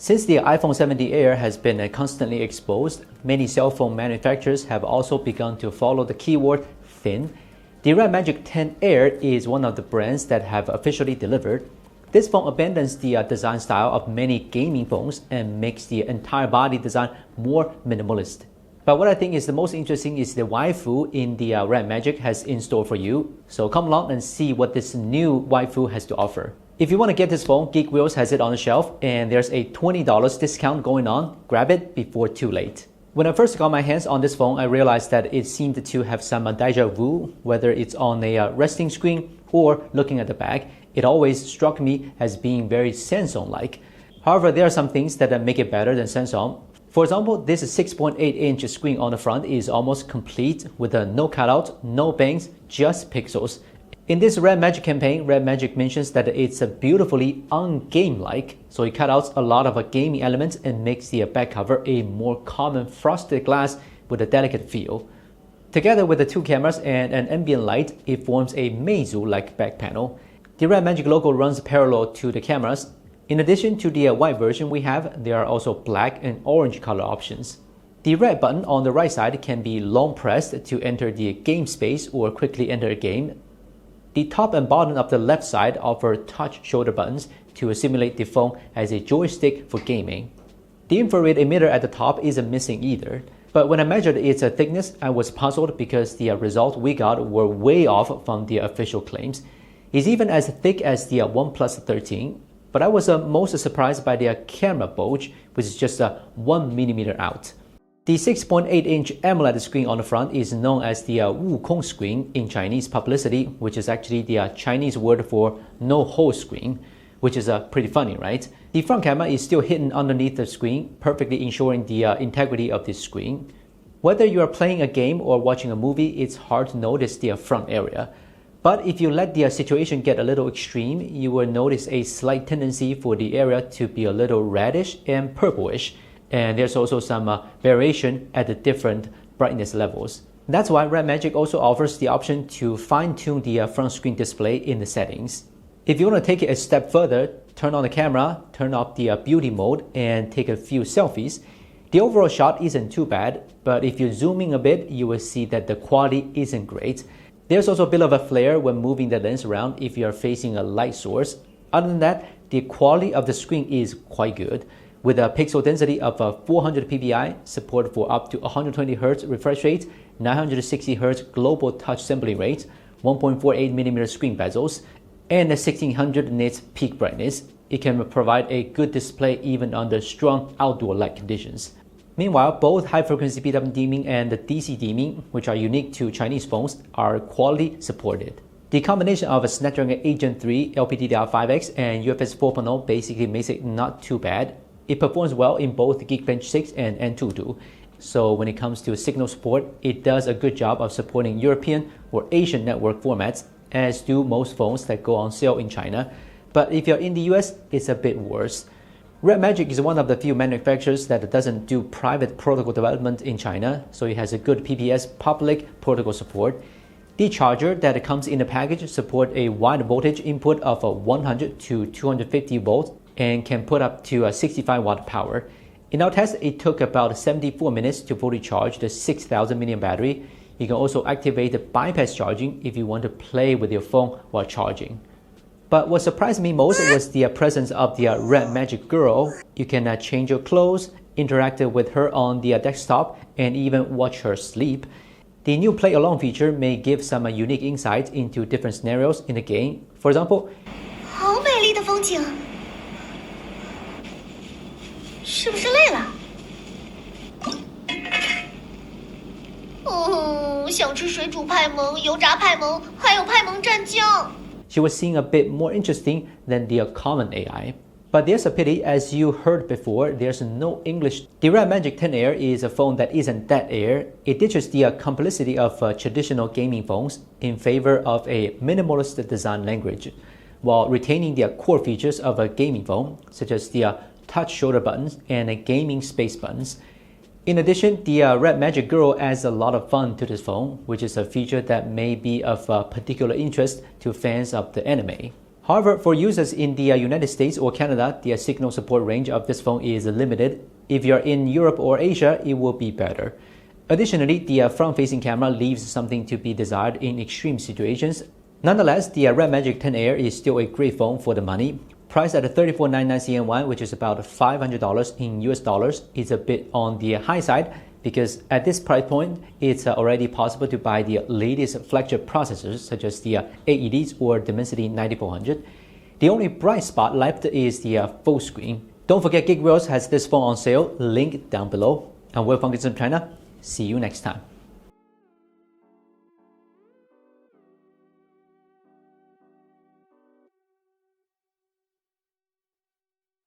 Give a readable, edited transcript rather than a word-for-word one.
Since the iPhone 7 Air has been constantly exposed, many cell phone manufacturers have also begun to follow the keyword thin. The Red Magic 10 Air is one of the brands that have officially delivered. This phone abandons the design style of many gaming phones and makes the entire body design more minimalist. But what I think is the most interesting is the waifu in the Red Magic has in store for you. So come along and see what this new waifu has to offer. If you want to get this phone, Geek Wheels has it on the shelf and there's a $20 discount going on. Grab it before too late. When I first got my hands on this phone, I realized that it seemed to have some deja vu, whether it's on a resting screen or looking at the back. It always struck me as being very Samsung-like. However, there are some things that make it better than Samsung. For example, this 6.8-inch screen on the front is almost complete with no cutout, no bangs, just pixels. In this Red Magic campaign, Red Magic mentions that it's beautifully ungame-like, so it cut out a lot of gaming elements and makes the back cover a more common frosted glass with a delicate feel. Together with the two cameras and an ambient light, it forms a Meizu-like back panel. The Red Magic logo runs parallel to the cameras. In addition to the white version we have, there are also black and orange color options. The red button on the right side can be long pressed to enter the game space or quickly enter a game. The top and bottom of the left side offer touch shoulder buttons to simulate the phone as a joystick for gaming. The infrared emitter at the top isn't missing either, but when I measured its thickness, I was puzzled because the results we got were way off from the official claims. It's even as thick as the OnePlus 13, but I was most surprised by the camera bulge, which is just 1mm out. The 6.8-inch AMOLED screen on the front is known as the Wukong screen in Chinese publicity, which is actually the Chinese word for no-hole screen, which is pretty funny, right? The front camera is still hidden underneath the screen, perfectly ensuring the integrity of this screen. Whether you are playing a game or watching a movie, it's hard to notice the front area. But if you let the situation get a little extreme, you will notice a slight tendency for the area to be a little reddish and purplish. And there's also some variation at the different brightness levels. That's why Red Magic also offers the option to fine-tune the front screen display in the settings. If you want to take it a step further, turn on the camera, turn off the beauty mode, and take a few selfies. The overall shot isn't too bad, but if you zoom in a bit, you will see that the quality isn't great. There's also a bit of a flare when moving the lens around if you are facing a light source. Other than that, the quality of the screen is quite good. With a pixel density of 400 ppi, support for up to 120Hz refresh rate, 960Hz global touch sampling rate, 1.48mm screen bezels, and 1600 nits peak brightness, it can provide a good display even under strong outdoor light conditions. Meanwhile, both high-frequency PWM dimming and DC dimming, which are unique to Chinese phones, are quality supported. The combination of a Snapdragon 8 Gen 3, LPDDR5X, and UFS 4.0 basically makes it not too bad. It performs well in both Geekbench 6 and Antutu. So when it comes to signal support, it does a good job of supporting European or Asian network formats, as do most phones that go on sale in China. But if you're in the US, it's a bit worse. Red Magic is one of the few manufacturers that doesn't do private protocol development in China, so it has a good PPS public protocol support. The charger that comes in the package supports a wide voltage input of 100 to 250 volts and can put up to 65 watt power. In our test, it took about 74 minutes to fully charge the 6000 mAh battery. You can also activate bypass charging if you want to play with your phone while charging. But what surprised me most was the presence of the Red Magic Girl. You can change your clothes, interact with her on the desktop, and even watch her sleep. The new Play Along feature may give some unique insights into different scenarios in the game. For example, 好美丽的风景，是不是累了？想吃水煮派蒙、油炸派蒙，还有派蒙蘸酱。 She was seeming a bit more interesting than the common AI. But there's a pity, as you heard before, there's no English. The Red Magic 10 Air is a phone that isn't that Air. It ditches the complexity of traditional gaming phones in favor of a minimalist design language, while retaining the core features of a gaming phone, such as the touch shoulder buttons and gaming space buttons. In addition, the Red Magic Girl adds a lot of fun to this phone, which is a feature that may be of particular interest to fans of the anime. However, for users in the United States or Canada, the signal support range of this phone is limited. If you're in Europe or Asia, it will be better. Additionally, the front-facing camera leaves something to be desired in extreme situations. Nonetheless, the Red Magic 10 Air is still a great phone for the money. Priced at $34.99 CNY, which is about $500 in US dollars, is a bit on the high side because at this price point, it's already possible to buy the latest flagship processors such as the AEDs or Dimensity 9400. The only bright spot left is the full screen. Don't forget Geek Wheels has this phone on sale, link down below. I'm Will from Geek China. See you next time.